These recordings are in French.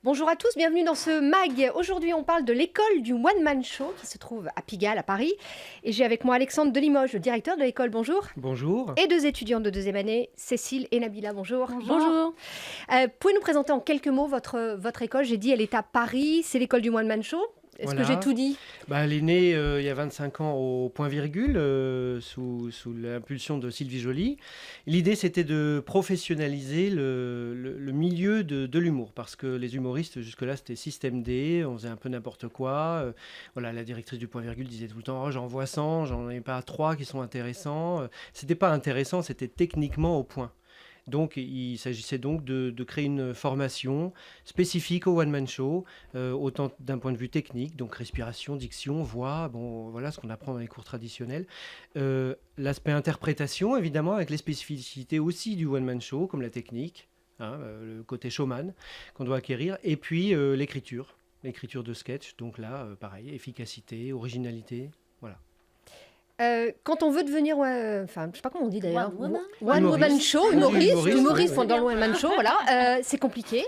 Bonjour à tous, bienvenue dans ce MAG. Aujourd'hui, on parle de l'école du One Man Show qui se trouve à Pigalle, à Paris. Et j'ai avec moi Alexandre de Limoges, le directeur de l'école. Bonjour. Bonjour. Et deux étudiantes de deuxième année, Cécile et Nabila. Bonjour. Bonjour. Pouvez nous présenter en quelques mots votre école? J'ai dit, elle est à Paris, c'est l'école du One Man Show. Est-ce que j'ai tout dit? Elle est née il y a 25 ans au point virgule, sous l'impulsion de Sylvie Joly. L'idée, c'était de professionnaliser le milieu de l'humour, parce que les humoristes, jusque-là, c'était système D, on faisait un peu n'importe quoi. La directrice du point virgule disait tout le temps, j'en vois 100, j'en ai pas 3 qui sont intéressants. C'était pas intéressant, c'était techniquement au point. Donc, il s'agissait donc de créer une formation spécifique au one-man show, autant d'un point de vue technique, donc respiration, diction, voix, voilà ce qu'on apprend dans les cours traditionnels. L'aspect interprétation, évidemment, avec les spécificités aussi du one-man show, comme la technique, le côté showman qu'on doit acquérir, et puis l'écriture de sketch. Donc là, pareil, efficacité, originalité, voilà. Quand on veut devenir, je sais pas comment on dit d'ailleurs, One Woman Show, humoriste oui. dans le One Man Show, voilà, c'est compliqué,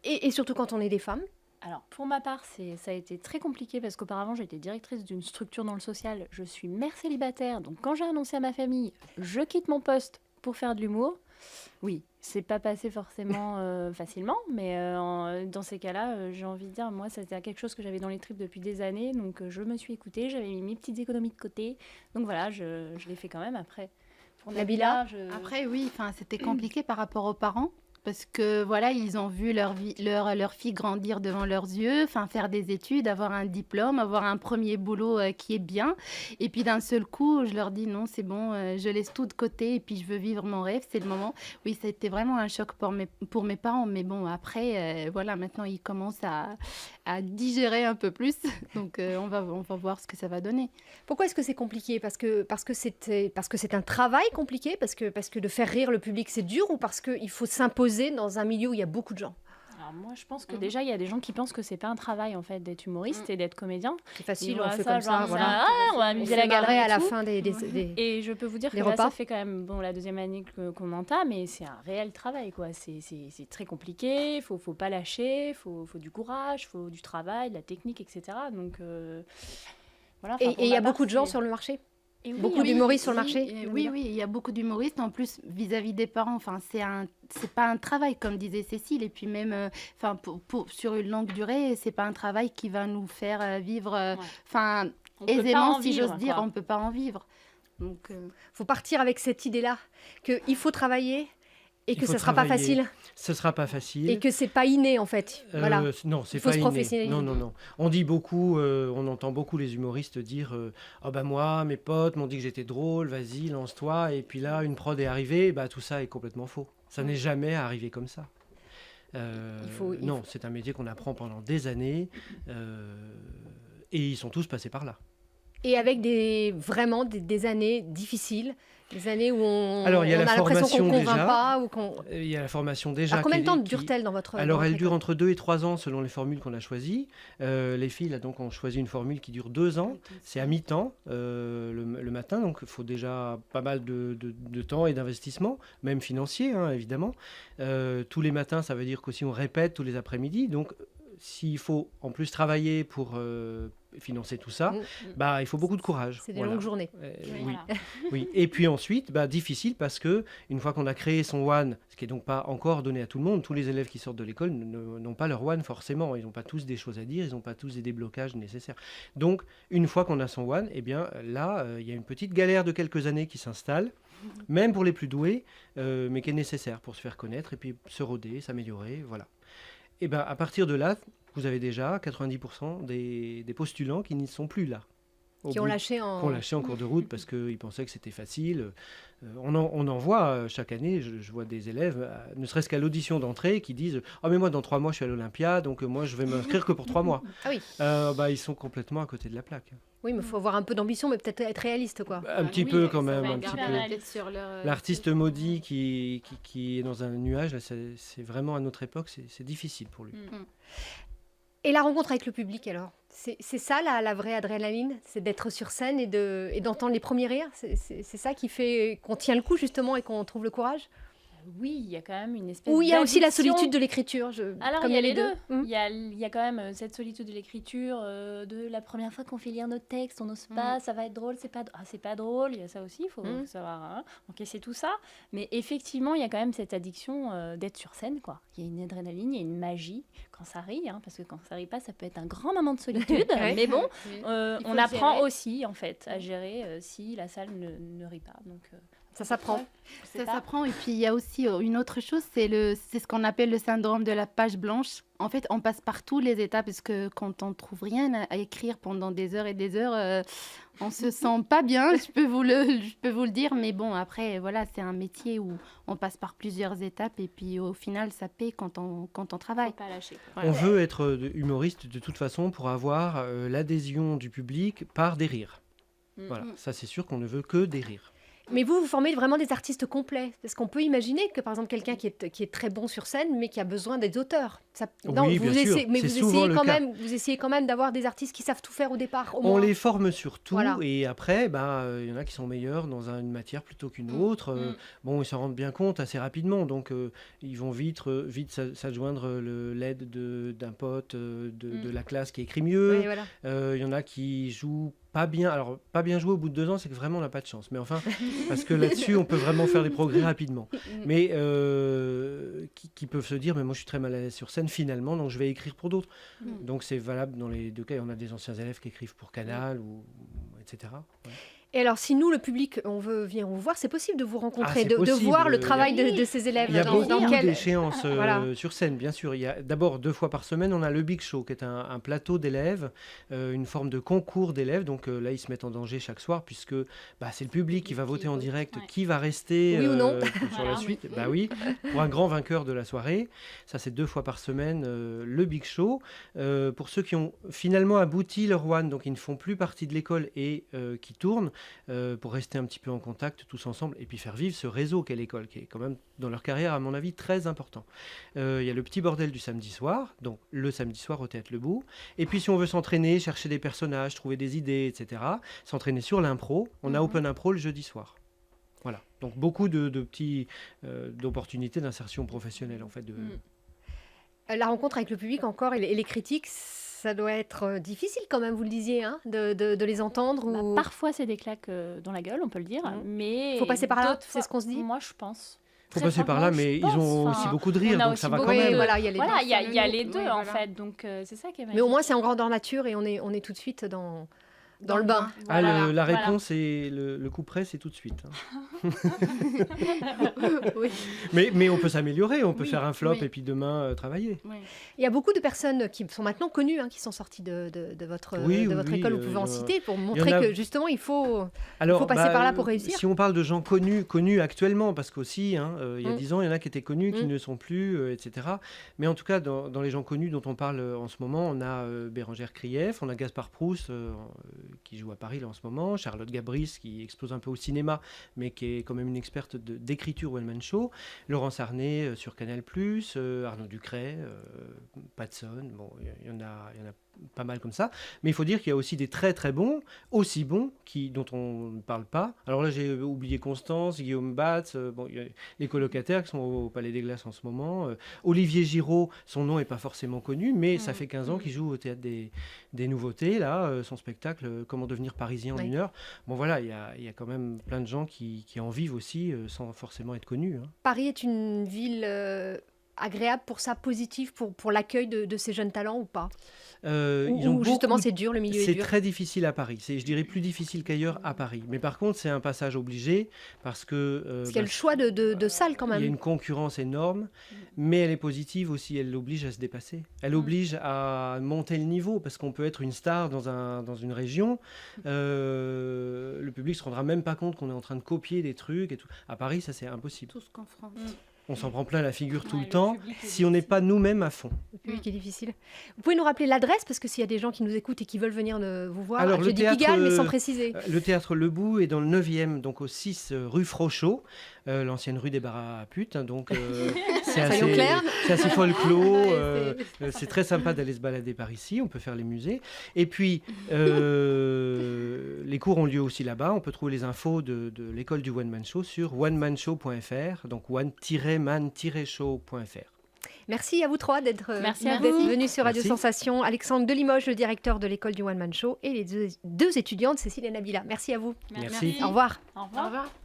et surtout quand on est des femmes. Alors, pour ma part, ça a été très compliqué parce qu'auparavant, j'étais directrice d'une structure dans le social. Je suis mère célibataire, donc quand j'ai annoncé à ma famille, je quitte mon poste pour faire de l'humour. Oui, c'est pas passé forcément facilement, mais dans ces cas-là, j'ai envie de dire, moi, c'était quelque chose que j'avais dans les tripes depuis des années, donc je me suis écoutée, j'avais mis mes petites économies de côté, donc voilà, je l'ai fait quand même après. Pour Nabila, Après, oui, c'était compliqué par rapport aux parents. Parce que voilà, ils ont vu leur fille grandir devant leurs yeux, faire des études, avoir un diplôme, avoir un premier boulot qui est bien. Et puis d'un seul coup, je leur dis non, c'est bon, je laisse tout de côté et puis je veux vivre mon rêve, c'est le moment. Oui, ça a été vraiment un choc pour mes parents. Mais bon, après, maintenant ils commencent à digérer un peu plus. Donc on va voir ce que ça va donner. Pourquoi est-ce que c'est compliqué? Parce que c'est un travail compliqué, parce que de faire rire le public c'est dur, ou parce qu'il faut s'imposer dans un milieu où il y a beaucoup de gens? Alors moi, je pense que déjà, il y a des gens qui pensent que c'est pas un travail en fait d'être humoriste et d'être comédien. C'est facile, on fait comme ça, voilà. On va amuser On la fait marrer galerie à la tout. fin des Et je peux vous dire que là, repas. ça fait quand même la deuxième année qu'on entame, et c'est un réel travail, quoi. C'est très compliqué, faut pas lâcher, faut du courage, faut du travail, de la technique, etc. Donc voilà. Et il y a beaucoup de gens sur le marché? Beaucoup d'humoristes sur le marché? Oui, il y a beaucoup d'humoristes. En plus, vis-à-vis des parents, c'est pas un travail, comme disait Cécile. Et puis même, sur une longue durée, c'est pas un travail qui va nous faire vivre, aisément, si j'ose dire. On peut pas en vivre. Donc, faut partir avec cette idée-là qu'il faut travailler. Et que ça ne sera pas facile. Ce ne sera pas facile. Et que ce n'est pas inné, en fait. Voilà. Non, c'est Il faut pas se inné. professionnaliser. Non. On dit beaucoup, on entend beaucoup les humoristes dire moi, mes potes m'ont dit que j'étais drôle, vas-y, lance-toi. Et puis là, une prod est arrivée, tout ça est complètement faux. Ça n'est jamais arrivé comme ça. C'est un métier qu'on apprend pendant des années. Et ils sont tous passés par là. Et avec vraiment des années difficiles, des années où on a l'impression qu'on ne convainc pas. Il y a la formation déjà. Alors, combien de temps dure-t-elle dans votre Alors, elle dure entre 2 et 3 ans selon les formules qu'on a choisies. Les filles, là, donc, ont choisi une formule qui dure 2 ans. C'est à mi-temps le matin, donc il faut déjà pas mal de temps et d'investissement, même financier, évidemment. Tous les matins, ça veut dire qu'aussi on répète tous les après-midi. Donc, s'il faut en plus travailler pour financer tout ça, il faut beaucoup de courage. C'est des longues journées. Oui. Et puis ensuite, difficile parce que une fois qu'on a créé son one, ce qui est donc pas encore donné à tout le monde, tous les élèves qui sortent de l'école n'ont pas leur one forcément. Ils n'ont pas tous des choses à dire, ils n'ont pas tous des déblocages nécessaires. Donc, une fois qu'on a son one, il y a une petite galère de quelques années qui s'installe, même pour les plus doués, mais qui est nécessaire pour se faire connaître et puis se roder, s'améliorer, voilà. Et à partir de là, vous avez déjà 90% des postulants qui n'y sont plus là. Qui ont lâché en cours de route parce qu'ils pensaient que c'était facile. On en voit chaque année, je vois des élèves, ne serait-ce qu'à l'audition d'entrée, qui disent « Ah mais moi dans 3 mois je suis à l'Olympia, donc moi je vais m'inscrire que pour 3 mois. » Ah oui. Ils sont complètement à côté de la plaque. Oui, mais il faut avoir un peu d'ambition, mais peut-être être réaliste, quoi. Un petit peu quand même. Un petit peu. sur L'artiste maudit qui est dans un nuage, là, c'est vraiment à notre époque, c'est difficile pour lui. Et la rencontre avec le public, alors, c'est ça la vraie adrénaline, c'est d'être sur scène et d'entendre les premiers rires. C'est ça qui fait qu'on tient le coup justement et qu'on trouve le courage. Oui, il y a quand même une espèce Ou il y a aussi la d'addiction. solitude de l'écriture. Alors, comme il y a les deux. Mm. Il y a quand même cette solitude de l'écriture, de la première fois qu'on fait lire notre texte, on n'ose pas, ça va être drôle, c'est pas drôle, il y a ça aussi, il faut savoir encaisser tout ça. Mais effectivement, il y a quand même cette addiction d'être sur scène, quoi. Il y a une adrénaline, il y a une magie quand ça rit, parce que quand ça rit pas, ça peut être un grand moment de solitude. Ouais. Mais bon, Oui. on apprend aussi, en fait, à gérer si la salle ne rit pas. Donc, Ça s'apprend. ouais, je sais Ça pas. s'apprend. Et puis, il y a aussi une autre chose, c'est ce qu'on appelle le syndrome de la page blanche. En fait, on passe par tous les étapes parce que quand on ne trouve rien à écrire pendant des heures et des heures, on se sent pas bien, je peux vous le dire. Mais bon, après, voilà, c'est un métier où on passe par plusieurs étapes et puis au final, ça paie quand on Faut travaille. pas lâcher, quoi. On veut être humoriste de toute façon pour avoir l'adhésion du public par des rires. Voilà, ça c'est sûr qu'on ne veut que des rires. Mais vous formez vraiment des artistes complets. Parce qu'on peut imaginer que, par exemple, quelqu'un qui est très bon sur scène, mais qui a besoin d'être auteur. Oui, bien sûr. Mais C'est vous souvent essayez le quand cas. même, vous essayez quand même d'avoir des artistes qui savent tout faire au départ, au On moins. les forme sur tout Voilà. et après, il y en a qui sont meilleurs dans une matière plutôt qu'une autre. Bon, ils s'en rendent bien compte assez rapidement, donc ils vont vite s'adjoindre l'aide d'un pote de la classe qui écrit mieux. Ouais, voilà. Il y en a qui jouent pas bien. Alors, pas bien jouer au bout de 2 ans, c'est que vraiment on n'a pas de chance. Mais enfin, parce que là-dessus, on peut vraiment faire des progrès rapidement. Mais qui peuvent se dire, mais moi je suis très mal à l'aise sur scène finalement, donc je vais écrire pour d'autres. Donc c'est valable dans les deux cas. On a des anciens élèves qui écrivent pour Canal, ou etc. Ouais. Et alors, si nous, le public, on veut venir vous voir, c'est possible de vous rencontrer, c'est de possible. voir le Il y a- travail de ces élèves. Il y a dans beaucoup quel- d'échéances Voilà. sur scène, bien sûr. Il y a d'abord 2 fois par semaine, on a le Big Show, qui est un plateau d'élèves, une forme de concours d'élèves. Donc là, ils se mettent en danger chaque soir, puisque c'est le public qui va voter en direct, qui va rester Oui ou non. sur Voilà. la suite. Bah oui, pour un grand vainqueur de la soirée. Ça, c'est 2 fois par semaine, le Big Show. Pour ceux qui ont finalement abouti leur one, donc ils ne font plus partie de l'école et qui tournent, pour rester un petit peu en contact tous ensemble et puis faire vivre ce réseau qu'est l'école, qui est quand même dans leur carrière, à mon avis, très important. Il y a le petit bordel du samedi soir, donc le samedi soir au Théâtre Le Bout. Et puis si on veut s'entraîner, chercher des personnages, trouver des idées, etc., s'entraîner sur l'impro, on a Open Impro le jeudi soir. Voilà, donc beaucoup de petits d'opportunités d'insertion professionnelle en fait. La rencontre avec le public encore et les critiques, ça doit être difficile quand même, vous le disiez, hein, de les entendre. Ou... Parfois, c'est des claques dans la gueule, on peut le dire. Mais Faut passer par là, d'autres c'est fois- ce qu'on se dit. Moi, je pense. Faut Très passer par là, franchement, mais je ils pense. ont aussi Enfin, beaucoup de on rire, a donc aussi ça va beaucoup quand Oui, même. voilà, il y a les Voilà, deux. il y a les deux, Oui, en voilà. fait. Donc, c'est ça qui est Mais magique. au moins, c'est en grandeur nature et on est tout de suite dans le bain. La Voilà. réponse et le coup près, c'est tout de suite. hein. Oui. Mais on peut s'améliorer, on peut Oui, faire un flop oui. et puis demain travailler. Oui. Il y a beaucoup de personnes qui sont maintenant connues, hein, qui sont sorties de votre, Oui, de votre oui, école. Vous pouvez en citer pour y en montrer a- que justement, il faut Alors, passer par là pour réussir. Si on parle de gens connus actuellement, parce qu'aussi, il y a 10 ans, il y en a qui étaient connus, qui Mm. ne sont plus, etc. Mais en tout cas, dans les gens connus dont on parle en ce moment, on a Bérengère Krief, on a Gaspard Proust, qui joue à Paris là, en ce moment, Charlotte Gabris, qui explose un peu au cinéma, mais qui est quand même une experte d'écriture one-man show, Laurence Arnay sur Canal+, Arnaud Ducret, Patson, bon, il y en a pas mal comme ça. Mais il faut dire qu'il y a aussi des très très bons, aussi bons, dont on ne parle pas. Alors là, j'ai oublié Constance, Guillaume Batz, il y a les colocataires qui sont au Palais des Glaces en ce moment. Olivier Giraud, son nom n'est pas forcément connu, mais ça fait 15 ans qu'il joue au Théâtre des Nouveautés, là, son spectacle Comment devenir parisien en Oui. 1 heure. Bon voilà, il y a quand même plein de gens qui en vivent aussi sans forcément être connus. hein. Paris est une ville agréable pour ça, positive pour l'accueil de ces jeunes talents ou pas Ils ont Ou justement beaucoup c'est dur, le milieu est C'est dur. très difficile à Paris. C'est, je dirais, plus difficile qu'ailleurs à Paris. Mais par contre, c'est un passage obligé parce que Parce qu'il y a le choix de salles quand il y a même. une concurrence énorme, mais elle est positive aussi. Elle l'oblige à se dépasser. Elle oblige à monter le niveau parce qu'on peut être une star dans une région. Le public se rendra même pas compte qu'on est en train de copier des trucs et tout. À Paris, ça c'est impossible. Tout ce qu'en France. On s'en prend plein la figure tout Ouais, le le temps public est si on n'est pas nous-mêmes à fond. Le public est difficile. Vous pouvez nous rappeler l'adresse parce que s'il y a des gens qui nous écoutent et qui veulent venir vous voir, Alors, je le dis théâtre, Pigalle mais sans préciser. Le Théâtre Le Bout est dans le 9e, donc au 6 rue Frochot. l'ancienne rue des Barras à Putes, hein, donc c'est Soyons clairs. c'est assez folklore, Ouais, c'est très sympa d'aller se balader par ici, on peut faire les musées. Et puis, les cours ont lieu aussi là-bas, on peut trouver les infos de l'école du One Man Show sur onemanshow.fr, donc one-man-show.fr. Merci à vous trois d'être Merci à d'être vous. venus sur Radio Merci. Sensation. Alexandre Delimoges, le directeur de l'école du One Man Show, et les deux étudiantes, Cécile et Nabila. Merci à vous. Merci. Au revoir. Au Au revoir. revoir.